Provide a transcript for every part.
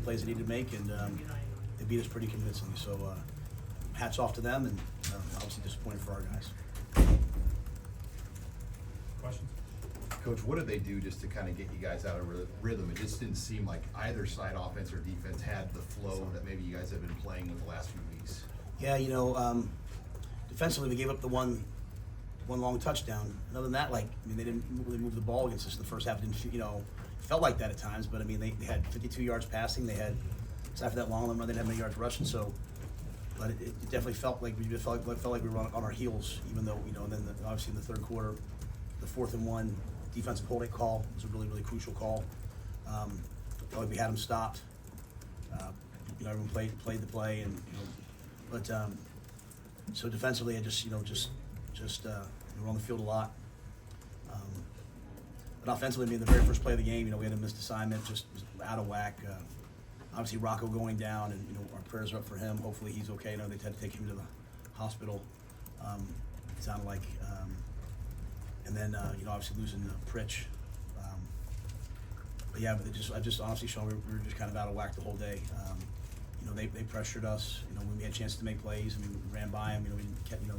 plays they needed to make, and they beat us pretty convincingly. So hats off to them, and obviously disappointed for our guys. Questions? Coach, what did they do just to kind of get you guys out of rhythm? It just didn't seem like either side, offense or defense, had the flow that maybe you guys have been playing in the last few weeks. Yeah, defensively we gave up the one long touchdown. And other than that, they didn't really move the ball against us in the first half. It didn't, felt like that at times, but they had 52 yards passing. They had, aside for that long run, they didn't have many yards rushing. So, but it definitely felt like we were on our heels, even though, and then obviously in the third quarter, the 4th and 1 defensive holding call was a really, really crucial call. Felt like we had them stopped. Everyone played the play, and so defensively, I just we were on the field a lot. But offensively, the very first play of the game, we had a missed assignment, just was out of whack. Obviously, Rocco going down, and our prayers are up for him. Hopefully, he's okay. They had to take him to the hospital. It sounded like, and then obviously losing Pritch. But yeah, I just honestly, Sean, we were just kind of out of whack the whole day. They pressured us. When we had a chance to make plays, we ran by them. We didn't,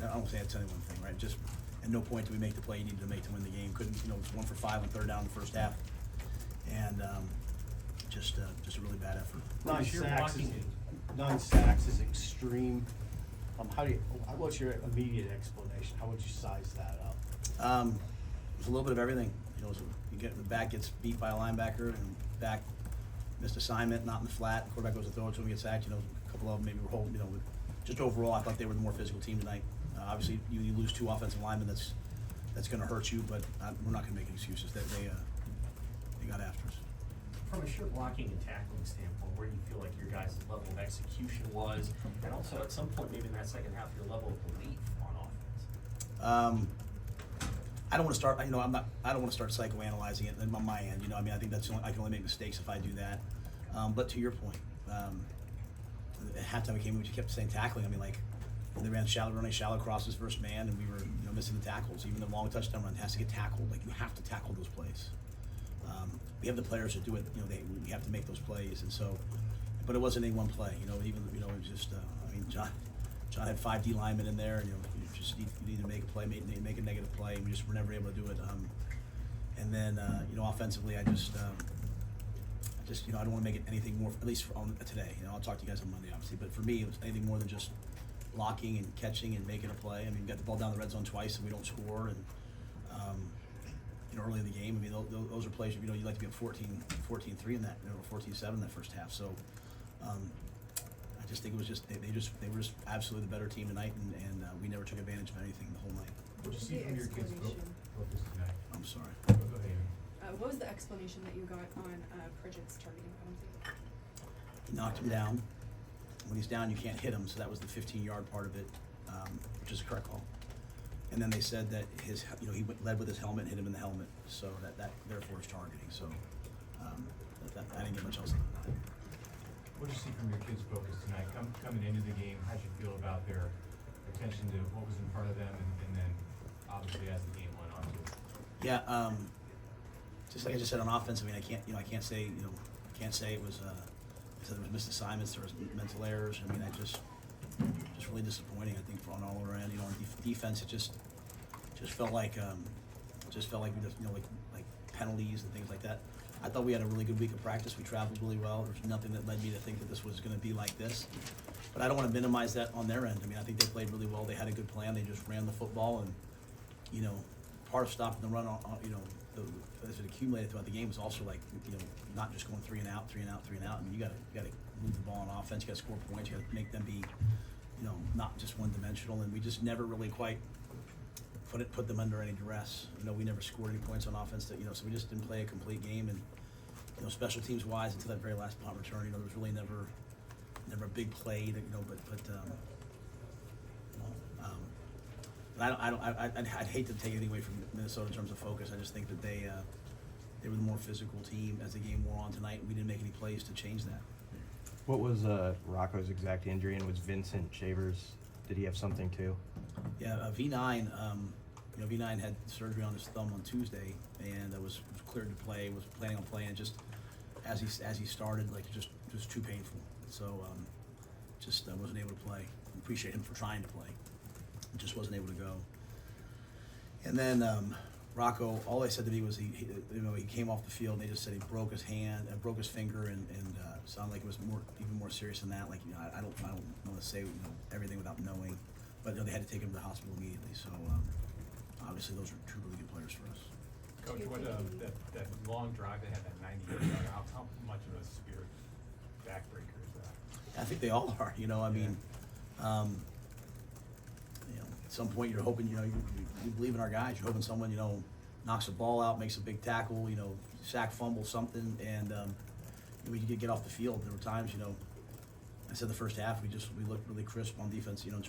I don't say that's any one thing, right? Just at no point did we make the play you needed to make to win the game. Couldn't, it was 1 for 5 on third down in the first half, and just a really bad effort. 9 sacks is extreme. What's your immediate explanation? How would you size that up? It was a little bit of everything. The back gets beat by a linebacker, and back missed assignment, not in the flat. The quarterback goes to throw it to him, gets sacked. A couple of them maybe were holding. But just overall, I thought they were the more physical team tonight. Obviously, you lose 2 offensive linemen. That's going to hurt you, but we're not going to make excuses. They got after us. From a sheer blocking and tackling standpoint, where do you feel like your guys' level of execution was, and also at some point maybe in that second half your level of belief on offense? I don't want to start. I don't want to start psychoanalyzing it on my end. I think I can only make mistakes if I do that. But to your point, at halftime we just kept saying tackling. They ran running shallow crosses first man, and we were missing the tackles. Even the long touchdown run has to get tackled. You have to tackle those plays. We have the players to do it. We have to make those plays, and so. But it wasn't any one play. It was just. John had 5 D linemen in there, and you need to make a play, make a negative play. We just were never able to do it. And then offensively, I don't want to make it anything more. At least on today. I'll talk to you guys on Monday, obviously. But for me, it was anything more than just blocking and catching and making a play. We got the ball down the red zone twice, and we don't score. And early in the game, those are plays. You'd like to be up 14-3 in that, 14-7 in that first half. So. I just think it was just they were just absolutely the better team tonight, and we never took advantage of anything the whole night. What did you see from your kids' focus tonight? I'm sorry. Go ahead. What was the explanation that you got on Pridgett's targeting penalty? He knocked him down. When he's down, you can't hit him, so that was the 15-yard part of it, which is a correct call. And then they said that he led with his helmet, hit him in the helmet, so that therefore is targeting. So I didn't get much else. What did you see from your kids' focus tonight? Coming into the game, how'd you feel about their attention to what was in front of them, and then obviously as the game went on too? Yeah, just like I just said on offense. I can't say it was there was missed assignments, there was mental errors. Just really disappointing. I think on all around. On defense, it just felt like we just like penalties and things like that. I thought we had a really good week of practice. We traveled really well. There's nothing that led me to think that this was going to be like this. But I don't want to minimize that on their end. I think they played really well. They had a good plan. They just ran the football, and part of stopping the run as it accumulated throughout the game was also not just going 3 and out. You got to move the ball on offense. You got to score points. You got to make them be not just one dimensional. And we just never really quite put them under any duress. We never scored any points on offense. So we just didn't play a complete game. And special teams wise, until that very last punt return, there was really never a big play. I'd hate to take anything away from Minnesota in terms of focus. I just think that they were the more physical team as the game wore on tonight. We didn't make any plays to change that. What was Rocco's exact injury, and was Vincent Shavers? Did he have something too? Yeah, V9. V9 had surgery on his thumb on Tuesday, and was cleared to play. Was planning on playing. Just as he started, like, just too painful. So, just wasn't able to play. Appreciate him for trying to play. Just wasn't able to go. And then Rocco, all they said to me was he came off the field and they just said he broke his hand, broke his finger, and sounded like it was even more serious than that. Like, I don't want to say everything without knowing, but they had to take him to the hospital immediately. So obviously those are two really good players for us. Coach, what that long drive they had, that 98 yard, how much of a severe backbreaker is that? I think they all are. I mean, at some point you're hoping, you believe in our guys. You're hoping someone, knocks a ball out, makes a big tackle, sack, fumble, something, and we could get off the field. There were times, I said the first half we looked really crisp on defense, in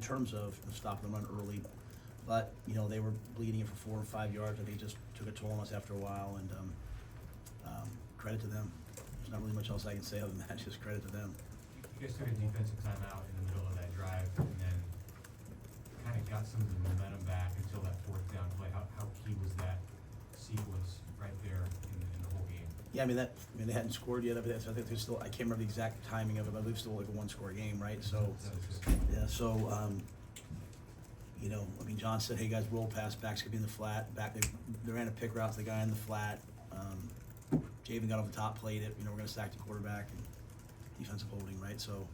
terms of stopping the run early, but they were bleeding it for 4 or 5 yards. I think it just took a toll on us after a while, and credit to them. There's not really much else I can say other than that. Just credit to them. You guys took a defensive timeout in the middle of that drive and then kind of got some of the momentum back until that fourth down play. How key was that sequence right there in the whole game? Yeah, I mean they hadn't scored yet. But I think there's still, I can't remember the exact timing of it, but I believe it's still like a 1-score game, right? So yeah, so John said, "Hey guys, roll pass, backs could be in the flat." Back they ran a pick route to the guy in the flat. Javen got over the top, played it. We're going to sack the quarterback and defensive holding, right? So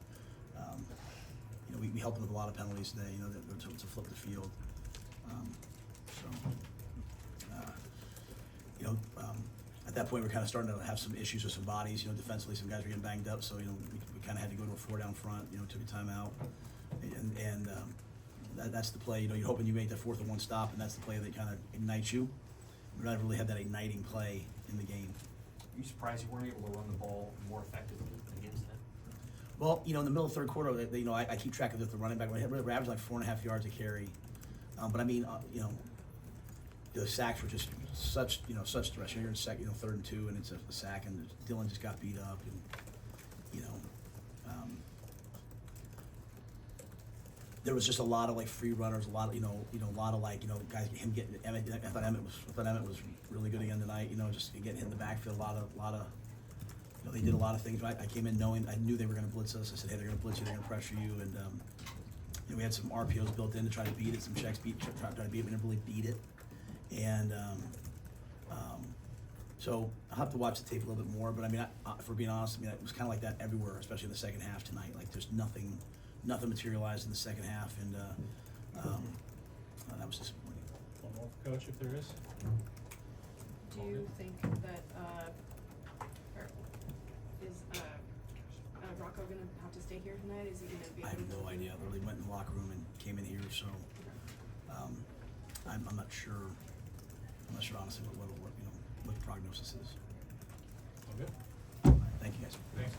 we helped them with a lot of penalties today. To flip the field. At that point, we're kind of starting to have some issues with some bodies. Defensively, some guys were getting banged up, so we kind of had to go to a 4-down front. Took a timeout, and that's the play. You're hoping you make that 4th and 1 stop, and that's the play that kind of ignites you. We never really had that igniting play in the game. Are you surprised you weren't able to run the ball more effectively against them? Well, in the middle of the third quarter, I keep track of the running back. We're averaging like 4.5 yards a carry, but I mean, the sacks were just such stress. You're in second, 3rd and 2, and it's a sack, and Dylan just got beat up, and there was just a lot of like free runners, a lot of guys. Him getting Emmett. I thought Emmett was really good again tonight. Just getting hit in the backfield. A lot of. They did a lot of things right. I came in knowing I knew they were going to blitz us. I said, hey, they're going to blitz you. They're going to pressure you, and we had some RPOs built in to try to beat it. Some checks try to beat it. We never really beat it, and so I'll have to watch the tape a little bit more. But I mean, for being honest, it was kind of like that everywhere, especially in the second half tonight. Like there's nothing materialized in the second half, and that was disappointing. One more, Coach, if there is. Do you think that, is Rocco gonna have to stay here tonight? Is he gonna be? I have no idea. I literally went in the locker room and came in here, so I'm not sure. I'm not sure honestly what the prognosis is. All good. Thank you guys. Thanks.